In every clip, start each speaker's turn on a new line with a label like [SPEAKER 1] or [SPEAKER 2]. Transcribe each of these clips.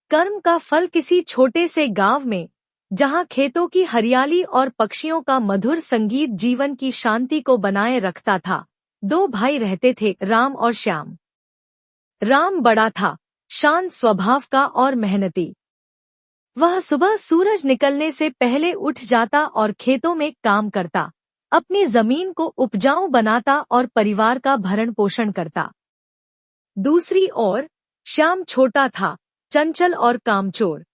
[SPEAKER 1] कर्म का फल किसी छोटे से गांव में, जहां खेतों की हरियाली और पक्षियों का मधुर संगीत जीवन की शांति को बनाए रखता था, दो भाई रहते थे, राम और श्याम। राम बड़ा था, शांत स्वभाव का और मेहनती। वह सुबह सूरज निकलने से पहले उठ जाता और खेतों में काम करता, अपनी जमीन को उपजाऊ बनाता और परिवार का भरण पोषण करता। दूसरी ओर श्याम छोटा था, चंचल और कामचोर।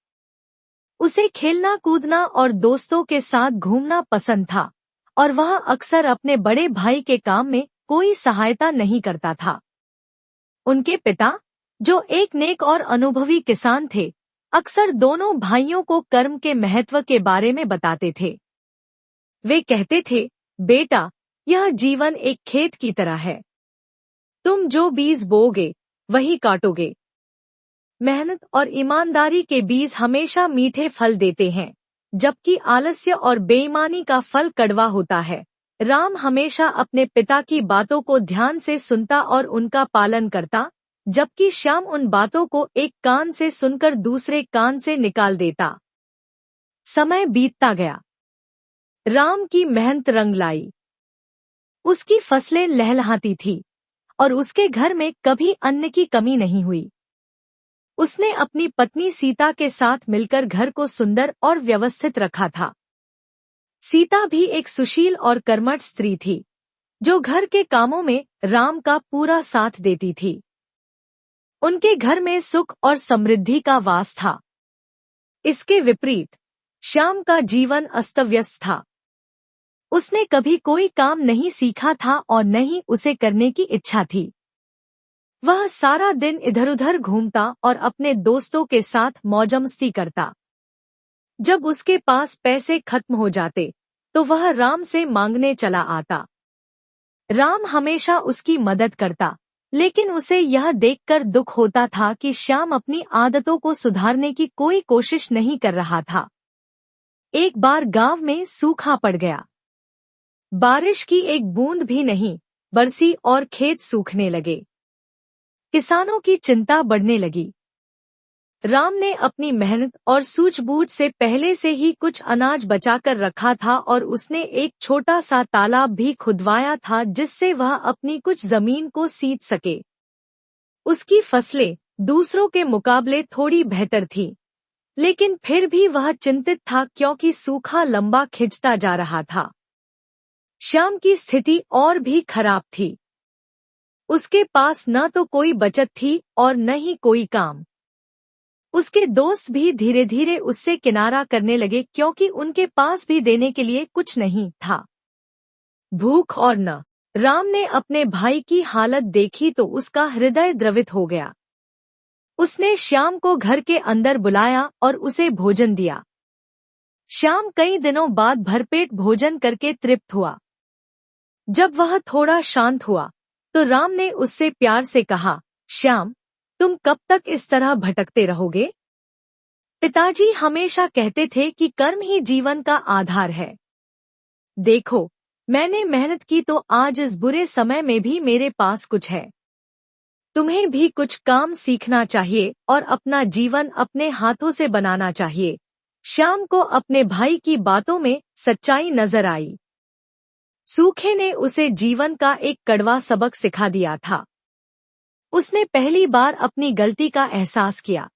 [SPEAKER 1] उसे खेलना कूदना और दोस्तों के साथ घूमना पसंद था, और वह अक्सर अपने बड़े भाई के काम में कोई सहायता नहीं करता था। उनके पिता, जो एक नेक और अनुभवी किसान थे, अक्सर दोनों भाइयों को कर्म के महत्व के बारे में बताते थे। वे कहते थे, बेटा, यह जीवन एक खेत की तरह है। तुम जो बीज बोओगे वही काटोगे। मेहनत और ईमानदारी के बीज हमेशा मीठे फल देते हैं, जबकि आलस्य और बेईमानी का फल कड़वा होता है। राम हमेशा अपने पिता की बातों को ध्यान से सुनता और उनका पालन करता, जबकि श्याम उन बातों को एक कान से सुनकर दूसरे कान से निकाल देता। समय बीतता गया। राम की मेहनत रंग लाई। उसकी फसलें लहलहाती थी और उसके घर में कभी अन्न की कमी नहीं हुई। उसने अपनी पत्नी सीता के साथ मिलकर घर को सुंदर और व्यवस्थित रखा था। सीता भी एक सुशील और कर्मठ स्त्री थी, जो घर के कामों में राम का पूरा साथ देती थी। उनके घर में सुख और समृद्धि का वास था। इसके विपरीत श्याम का जीवन अस्तव्यस्त था। उसने कभी कोई काम नहीं सीखा था और न ही उसे करने की इच्छा थी। वह सारा दिन इधर-उधर घूमता और अपने दोस्तों के साथ मौज-मस्ती करता। जब उसके पास पैसे खत्म हो जाते, तो वह राम से मांगने चला आता। राम हमेशा उसकी मदद करता, लेकिन उसे यह देखकर दुख होता था कि श्याम अपनी आदतों को सुधारने की कोई कोशिश नहीं कर रहा था। एक बार गांव में सूखा पड़ गया। बारिश की एक बूंद भी नहीं बरसी और खेत सूखने लगे। किसानों की चिंता बढ़ने लगी। राम ने अपनी मेहनत और सूझबूझ से पहले से ही कुछ अनाज बचाकर रखा था और उसने एक छोटा सा तालाब भी खुदवाया था, जिससे वह अपनी कुछ जमीन को सींच सके। उसकी फसलें दूसरों के मुकाबले थोड़ी बेहतर थीं, लेकिन फिर भी वह चिंतित था क्योंकि सूखा लंबा खिंचता जा रहा था। श्याम की स्थिति और भी खराब थी। उसके पास न तो कोई बचत थी और न ही कोई काम। उसके दोस्त भी धीरे धीरे उससे किनारा करने लगे, क्योंकि उनके पास भी देने के लिए कुछ नहीं था। भूख और न राम ने अपने भाई की हालत देखी तो उसका हृदय द्रवित हो गया। उसने श्याम को घर के अंदर बुलाया और उसे भोजन दिया। श्याम कई दिनों बाद भरपेट भोजन करके तृप्त हुआ। जब वह थोड़ा शांत हुआ, तो राम ने उससे प्यार से कहा, श्याम, तुम कब तक इस तरह भटकते रहोगे? पिताजी हमेशा कहते थे कि कर्म ही जीवन का आधार है। देखो, मैंने मेहनत की तो आज इस बुरे समय में भी मेरे पास कुछ है। तुम्हें भी कुछ काम सीखना चाहिए और अपना जीवन अपने हाथों से बनाना चाहिए। श्याम को अपने भाई की बातों में सच्चाई नजर आई। सूखे ने उसे जीवन का एक कड़वा सबक सिखा दिया था। उसने पहली बार अपनी गलती का एहसास किया।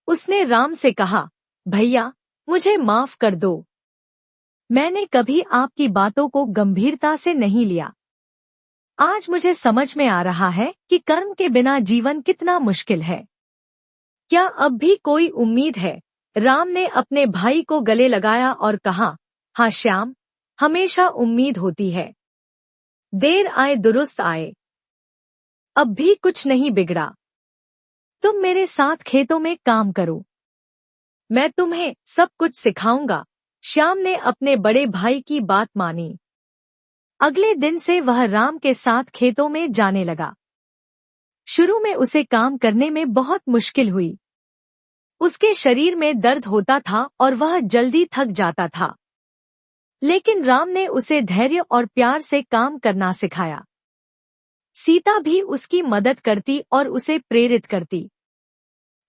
[SPEAKER 1] उसने राम से कहा, भैया, मुझे माफ कर दो। मैंने कभी आपकी बातों को गंभीरता से नहीं लिया। आज मुझे समझ में आ रहा है कि कर्म के बिना जीवन कितना मुश्किल है। क्या अब भी कोई उम्मीद है? राम ने अपने भाई को गले लगाया और कहा, हाँ श्याम, हमेशा उम्मीद होती है। देर आए दुरुस्त आए। अब भी कुछ नहीं बिगड़ा। तुम मेरे साथ खेतों में काम करो। मैं तुम्हें सब कुछ सिखाऊंगा। श्याम ने अपने बड़े भाई की बात मानी। अगले दिन से वह राम के साथ खेतों में जाने लगा। शुरू में उसे काम करने में बहुत मुश्किल हुई। उसके शरीर में दर्द होता था और वह जल्दी थक जाता था। लेकिन राम ने उसे धैर्य और प्यार से काम करना सिखाया। सीता भी उसकी मदद करती और उसे प्रेरित करती।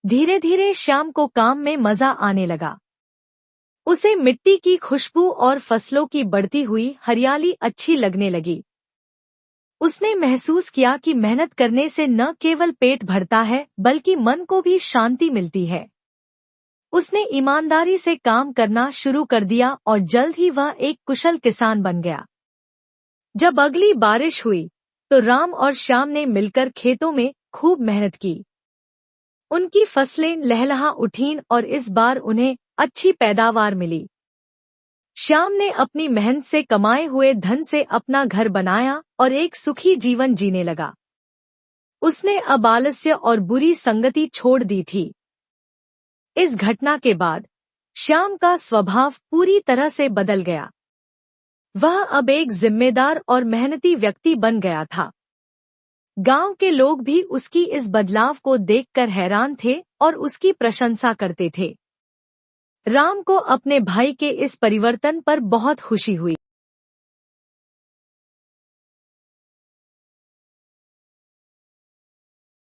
[SPEAKER 1] धीरे धीरे श्याम को काम में मजा आने लगा। उसे मिट्टी की खुशबू और फसलों की बढ़ती हुई हरियाली अच्छी लगने लगी। उसने महसूस किया कि मेहनत करने से न केवल पेट भरता है बल्कि मन को भी शांति मिलती है। उसने ईमानदारी से काम करना शुरू कर दिया और जल्द ही वह एक कुशल किसान बन गया। जब अगली बारिश हुई तो राम और श्याम ने मिलकर खेतों में खूब मेहनत की। उनकी फसलें लहलहा उठीं और इस बार उन्हें अच्छी पैदावार मिली। श्याम ने अपनी मेहनत से कमाए हुए धन से अपना घर बनाया और एक सुखी जीवन जीने लगा। उसने अब आलस्य और बुरी संगति छोड़ दी थी। इस घटना के बाद श्याम का स्वभाव पूरी तरह से बदल गया। वह अब एक जिम्मेदार और मेहनती व्यक्ति बन गया था। गांव के लोग भी उसकी इस बदलाव को देखकर हैरान थे और उसकी प्रशंसा करते थे। राम को अपने भाई के इस परिवर्तन पर बहुत खुशी हुई।